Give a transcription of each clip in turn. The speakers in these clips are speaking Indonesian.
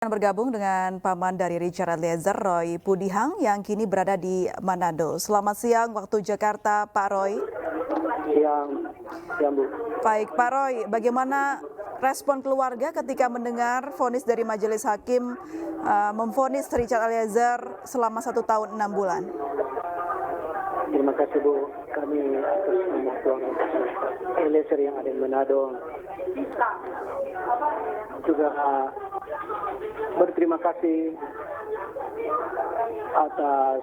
Akan bergabung dengan paman dari Richard Eliezer, Roy Pudihang, yang kini berada di Manado. Selamat siang waktu Jakarta, Pak Roy. Siang Bu. Baik, Pak Roy, bagaimana respon keluarga ketika mendengar vonis dari Majelis Hakim memvonis Richard Eliezer selama 1 tahun 6 bulan? Terima kasih Bu. Kami atas nama keluarga Eliezer yang ada di Manado juga berterima kasih atas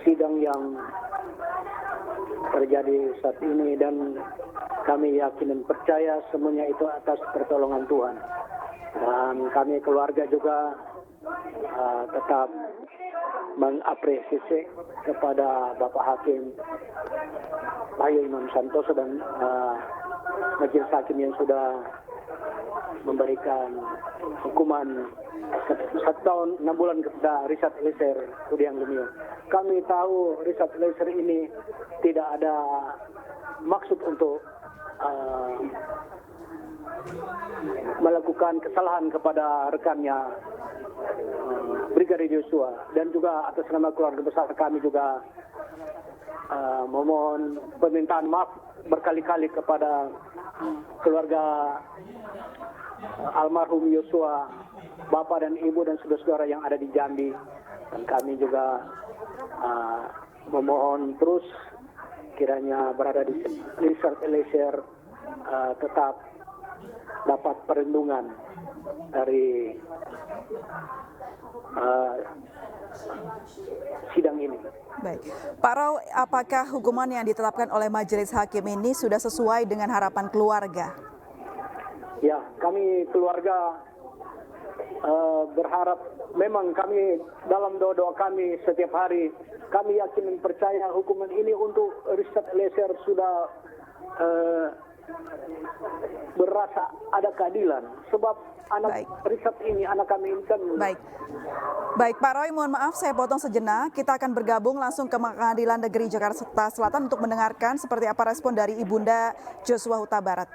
sidang yang terjadi saat ini, dan kami yakin dan percaya semuanya itu atas pertolongan Tuhan. Dan kami keluarga juga tetap mengapresiasi kepada Bapak Hakim Bayu Imam Santoso dan Majelis Hakim yang sudah memberikan hukuman 1 tahun 6 bulan kepada Richard Eliezer Pudihang Lumiu. Kami tahu Richard Eliezer ini tidak ada maksud untuk melakukan kesalahan kepada rekannya Brigadir Yosua, dan juga atas nama keluarga besar kami juga memohon permintaan maaf berkali-kali kepada keluarga almarhum Yosua, bapak dan ibu dan saudara-saudara yang ada di Jambi. Dan kami juga memohon terus kiranya berada di Richard Eliezer tetap dapat perlindungan dari sidang ini. Baik, Pak Roy, apakah hukuman yang ditetapkan oleh Majelis Hakim ini sudah sesuai dengan harapan keluarga? Ya, kami keluarga berharap, memang kami dalam doa-doa kami setiap hari, kami yakin dan percaya hukuman ini untuk Richard Eliezer sudah berasa ada keadilan, sebab anak Richard ini, anak kami ini kan. Baik Pak Roy, mohon maaf saya potong sejenak. Kita akan bergabung langsung ke Pengadilan Negeri Jakarta Selatan untuk mendengarkan seperti apa respon dari Ibunda Joshua Huta Barat.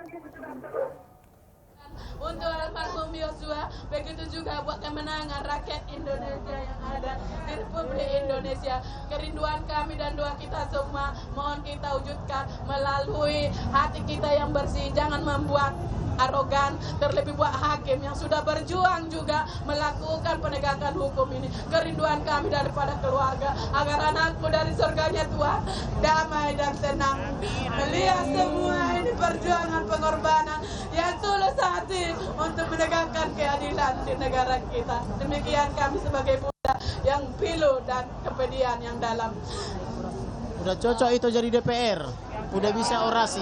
Untuk almarhum Yosua, begitu juga buat kemenangan rakyat Indonesia yang ada di Republik Indonesia. Kerinduan kami dan doa kita semua mohon kita wujudkan melalui hati kita yang bersih. Jangan membuat arogan, terlebih buat hakim yang sudah berjuang juga melakukan penegakan hukum ini. Kerinduan kami daripada keluarga agar anakku dari surganya Tuhan damai dan tenang. Melihat semua ini perjuangan pengorbanan yang tulus hati untuk menegakkan keadilan di negara kita. Demikian kami sebagai bunda yang pilu dan kepedihan yang dalam. Udah cocok itu jadi DPR, udah bisa orasi.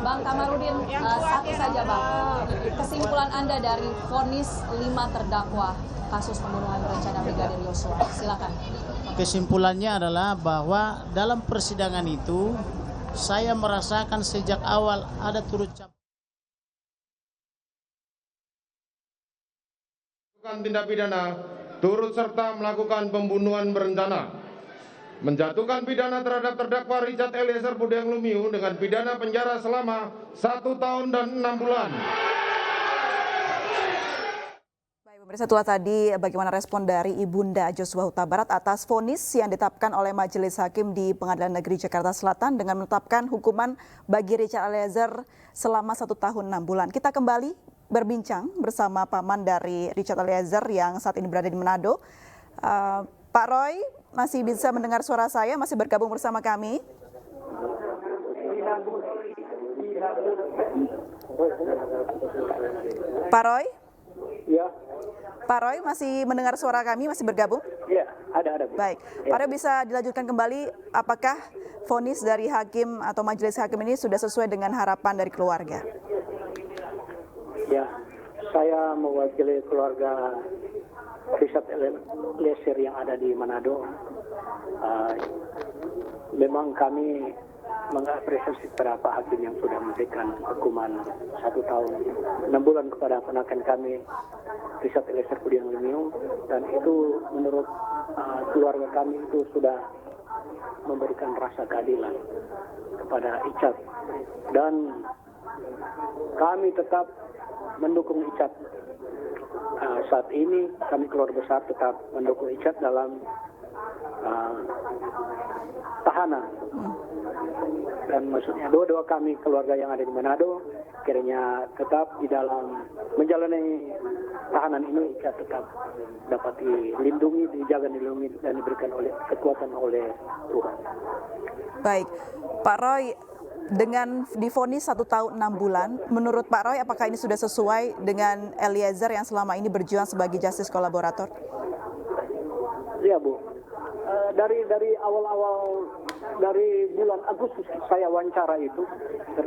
Bang Kamarudin, satu saja Bang, kesimpulan Anda dari vonis 5 terdakwa kasus pembunuhan berencana Brigadir Yosua, silakan. Kesimpulannya adalah bahwa dalam persidangan itu saya merasakan sejak awal ada turut tindak pidana turut serta melakukan pembunuhan berencana, menjatuhkan pidana terhadap terdakwa Richard Eliezer Pudihang Lumiu dengan pidana penjara selama 1 tahun dan 6 bulan. Baik, pemirsa, itulah tadi bagaimana respon dari Ibunda Joshua Huta Barat atas vonis yang ditetapkan oleh Majelis Hakim di Pengadilan Negeri Jakarta Selatan dengan menetapkan hukuman bagi Richard Eliezer selama 1 tahun 6 bulan. Kita kembali berbincang bersama paman dari Richard Eliezer yang saat ini berada di Manado. Pak Roy, masih bisa mendengar suara saya? Masih bergabung bersama kami? Pak Roy? Ya. Pak Roy, masih mendengar suara kami? Masih bergabung? Ya, ada. Baik, Pak Roy bisa dilanjutkan kembali. Apakah vonis dari hakim atau majelis hakim ini sudah sesuai dengan harapan dari keluarga? Ya, saya mewakili keluarga Richard Eliezer yang ada di Manado. Memang kami mengapresiasi beberapa hakim yang sudah memberikan hukuman 1 tahun 6 bulan kepada ponakan kami Richard Eliezer Pudihang Lumiu, dan itu menurut keluarga kami itu sudah memberikan rasa keadilan kepada Richard, dan kami tetap mendukung Richard saat ini kami keluarga besar tetap mendukung Richard dalam tahanan. Dan maksudnya doa-doa kami keluarga yang ada di Manado kiranya tetap di dalam menjalani tahanan ini Richard tetap dapat dilindungi, dijaga, dilindungi dan diberikan oleh kekuatan oleh Tuhan. Baik, Pak Roy, dengan divonis 1 tahun 6 bulan, menurut Pak Roy apakah ini sudah sesuai dengan Eliezer yang selama ini berjuang sebagai justice kolaborator? Iya Bu, dari awal-awal dari bulan Agustus saya wawancara itu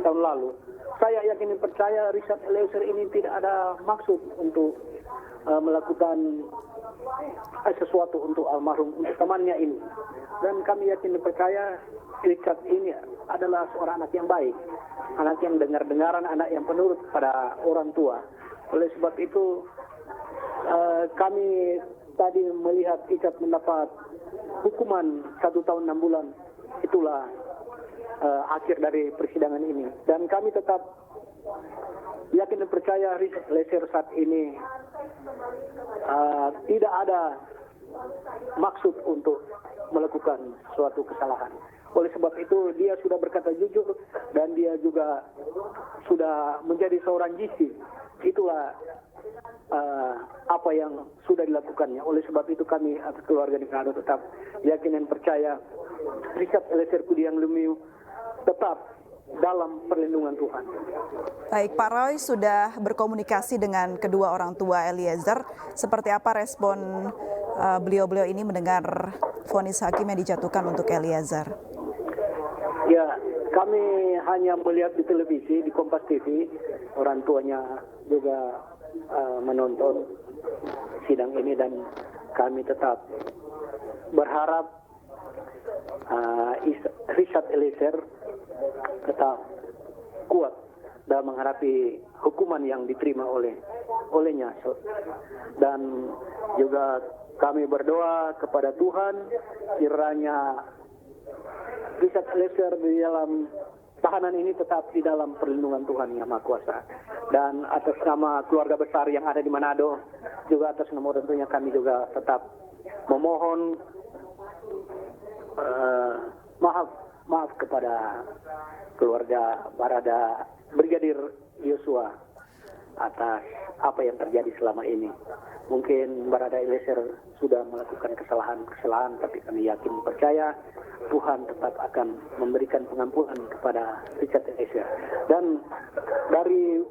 tahun lalu, saya yakin percaya Richard Eliezer ini tidak ada maksud untuk melakukan sesuatu untuk almarhum, untuk temannya ini. Dan kami yakin percaya Richard ini adalah seorang anak yang baik, anak yang dengar-dengaran, anak yang penurut pada orang tua. Oleh sebab itu kami tadi melihat Richard mendapat hukuman 1 tahun 6 bulan. Itulah akhir dari persidangan ini. Dan kami tetap yakin dan percaya Richard Eliezer saat ini tidak ada maksud untuk melakukan suatu kesalahan. Oleh sebab itu dia sudah berkata jujur dan dia juga sudah menjadi seorang jisi. Itulah apa yang sudah dilakukannya. Oleh sebab itu kami atau keluarga di Manado tetap yakin dan percaya Richard Eliezer Pudiang Lumiu tetap dalam perlindungan Tuhan. Baik, Pak Roy sudah berkomunikasi dengan kedua orang tua Eliezer. Seperti apa respon beliau-beliau ini mendengar vonis hakim yang dijatuhkan untuk Eliezer? Ya, kami hanya melihat di televisi, di Kompas TV. Orang tuanya juga menonton sidang ini dan kami tetap berharap Richard Eliezer tetap kuat dalam menghadapi hukuman yang diterima olehnya. Dan juga kami berdoa kepada Tuhan kiranya Richard Eliezer di dalam tahanan ini tetap di dalam perlindungan Tuhan Yang Maha Kuasa. Dan atas nama keluarga besar yang ada di Manado, juga atas nama orang tuanya kami juga tetap memohon maaf kepada keluarga Barada Brigadir Yosua atas apa yang terjadi selama ini. Mungkin Barada Eliezer sudah melakukan kesalahan, tapi kami yakin percaya Tuhan tetap akan memberikan pengampunan kepada Richard Eliezer. Dan dari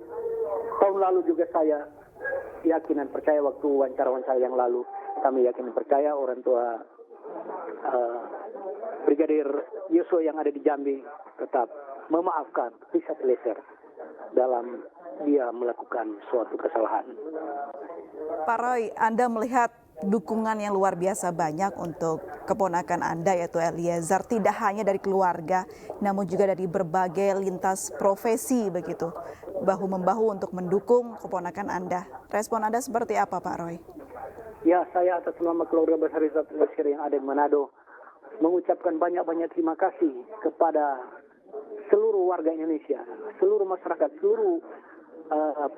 tahun lalu juga saya yakin dan percaya waktu wawancara-wawancara yang lalu, kami yakin dan percaya orang tua Brigadir Yosua yang ada di Jambi tetap memaafkan Richard Eliezer dalam dia melakukan suatu kesalahan. Pak Roy, Anda melihat dukungan yang luar biasa banyak untuk keponakan Anda yaitu Eliezer, tidak hanya dari keluarga namun juga dari berbagai lintas profesi begitu, bahu-membahu untuk mendukung keponakan Anda. Respon Anda seperti apa, Pak Roy? Ya, saya atas nama keluarga besar Richard Eliezer yang ada di Manado mengucapkan banyak-banyak terima kasih kepada seluruh warga Indonesia, seluruh masyarakat, seluruh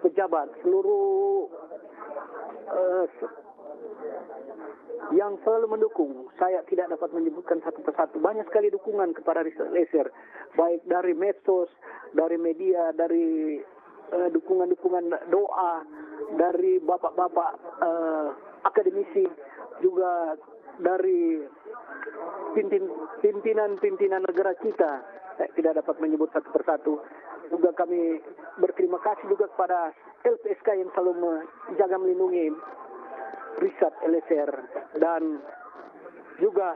pejabat, seluruh yang selalu mendukung. Saya tidak dapat menyebutkan satu persatu. Banyak sekali dukungan kepada Richard Eliezer, baik dari medsos, dari media, dari dukungan-dukungan doa, dari bapak-bapak akademisi, juga dari pimpinan negara kita. Saya tidak dapat menyebut satu persatu. Juga kami berterima kasih juga kepada LPSK yang selalu menjaga melindungi Richard Eliezer, dan juga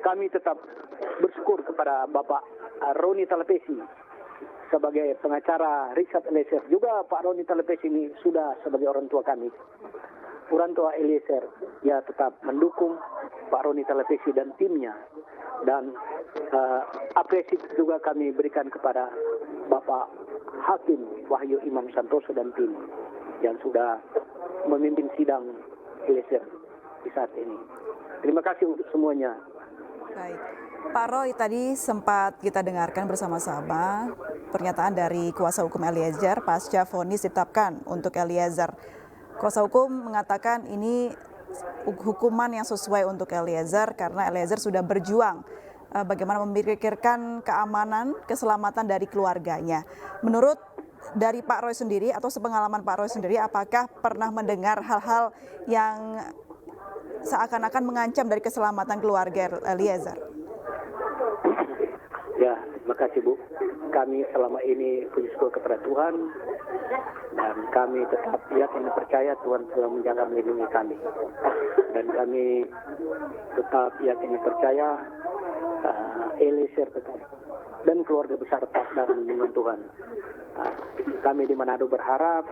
kami tetap bersyukur kepada Bapak Roni Talapesi sebagai pengacara Richard Eliezer. Juga Pak Roni Talapesi ini sudah sebagai orang tua kami. Orang tua Eliezer ya tetap mendukung Pak Roni Talapesi dan timnya, dan apresiasi juga kami berikan kepada Bapak Hakim Wahyu Imam Santoso dan tim yang sudah memimpin sidang Eliezer di saat ini. Terima kasih untuk semuanya. Baik, Pak Roy, tadi sempat kita dengarkan bersama-sama pernyataan dari kuasa hukum Eliezer pasca vonis ditetapkan untuk Eliezer. Kuasa hukum mengatakan ini hukuman yang sesuai untuk Eliezer karena Eliezer sudah berjuang bagaimana memikirkan keamanan, keselamatan dari keluarganya. Menurut dari Pak Roy sendiri atau sepengalaman Pak Roy sendiri, apakah pernah mendengar hal-hal yang seakan-akan mengancam dari keselamatan keluarga Eliezer? Ya, terima kasih Bu. Kami selama ini puji syukur kepada Tuhan dan kami tetap yakin dan percaya Tuhan telah menjaga melindungi kami. Dan kami tetap yakin dan percaya Eliezer tetap dan keluarga besar tetap dalam lindungan Tuhan. Kami di Manado berharap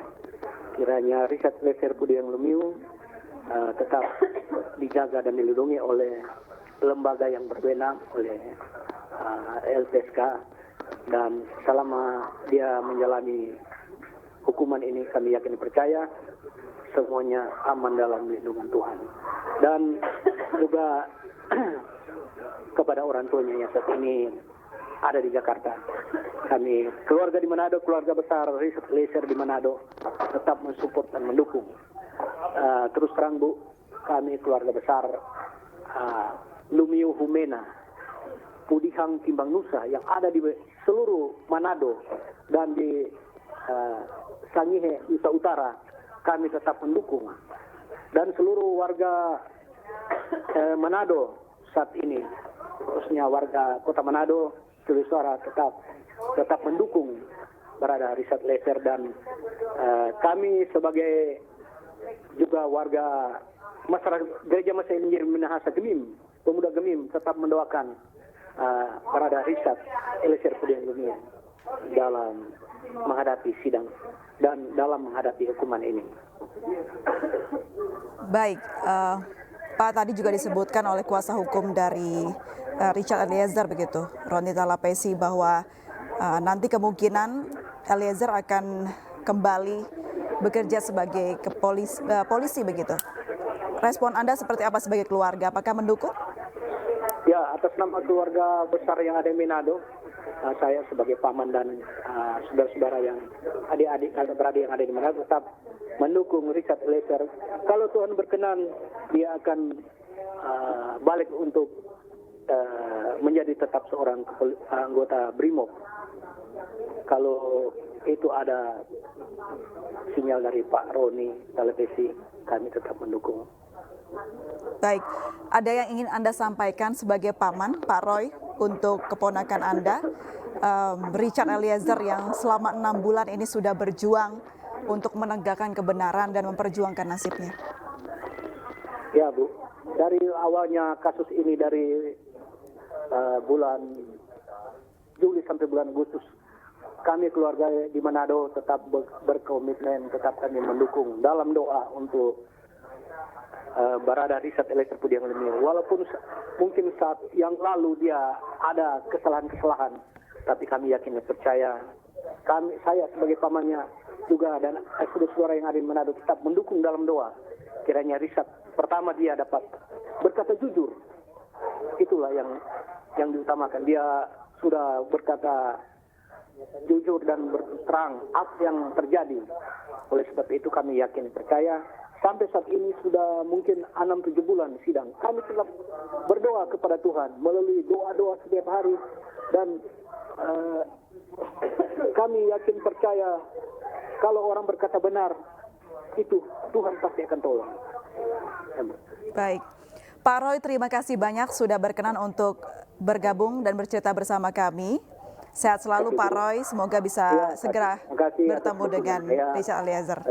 kiranya Richard Eliezer Budiang Lumiu tetap dijaga dan dilindungi oleh lembaga yang berwenang, oleh LPSK, dan selama dia menjalani hukuman ini kami yakin percaya semuanya aman dalam lindungan Tuhan. Dan juga kepada orang tuanya yang saat ini ada di Jakarta, kami keluarga di Manado, keluarga besar Richard Eliezer di Manado tetap mensupport dan mendukung. Terus terang Bu, kami keluarga besar Lumiu Humena Pudihang Timbang Nusa yang ada di seluruh Manado dan di Sangihe Nusa Utara, kami tetap mendukung. Dan seluruh warga Manado saat ini, khususnya warga Kota Manado, seluruh suara tetap mendukung berada Richard Eliezer. Dan kami sebagai juga warga masyarakat Gereja Masih Minahasa Gemim, pemuda Gemim, tetap mendoakan berada Richard Eliezer Budiang Lumiu dalam menghadapi sidang dan dalam menghadapi hukuman ini. Baik, Pak, tadi juga disebutkan oleh kuasa hukum dari Richard Eliezer begitu, Ronita Lapesi, bahwa nanti kemungkinan Eliezer akan kembali bekerja sebagai polisi begitu. Respon Anda seperti apa sebagai keluarga? Apakah mendukung? Ya, atas nama keluarga besar yang ada di Manado, saya sebagai paman dan saudara-saudara yang adik-adik atau beradik yang ada di Manado tetap mendukung Richard Eliezer. Kalau Tuhan berkenan, dia akan balik untuk menjadi tetap seorang anggota BRIMOB. Kalau itu ada sinyal dari Pak Roni Talapesi, kami tetap mendukung. Baik, ada yang ingin Anda sampaikan sebagai paman, Pak Roy, untuk keponakan Anda, Richard Eliezer, yang selama 6 bulan ini sudah berjuang untuk menegakkan kebenaran dan memperjuangkan nasibnya? Ya Bu, dari awalnya kasus ini dari bulan Juli sampai bulan Agustus, kami keluarga di Manado tetap berkomitmen, tetap kami mendukung dalam doa untuk berada Richard Eliezer Budiang Lumiu. Walaupun mungkin saat yang lalu dia ada kesalahan-kesalahan, tapi kami yakin dan percaya, saya sebagai pamannya juga dan saudara-saudara yang ada di Manado tetap mendukung dalam doa. Kiranya Richard pertama dia dapat berkata jujur. Itulah yang diutamakan. Dia sudah berkata jujur dan berterang apa yang terjadi. Oleh sebab itu kami yakin percaya sampai saat ini sudah mungkin 6-7 bulan sidang. Kami tetap berdoa kepada Tuhan melalui doa-doa setiap hari dan kami yakin percaya kalau orang berkata benar itu Tuhan pasti akan tolong. Baik, Pak Roy, terima kasih banyak sudah berkenan untuk bergabung dan bercerita bersama kami. Sehat selalu Pak Roy, semoga bisa segera bertemu dengan Richard Eliezer.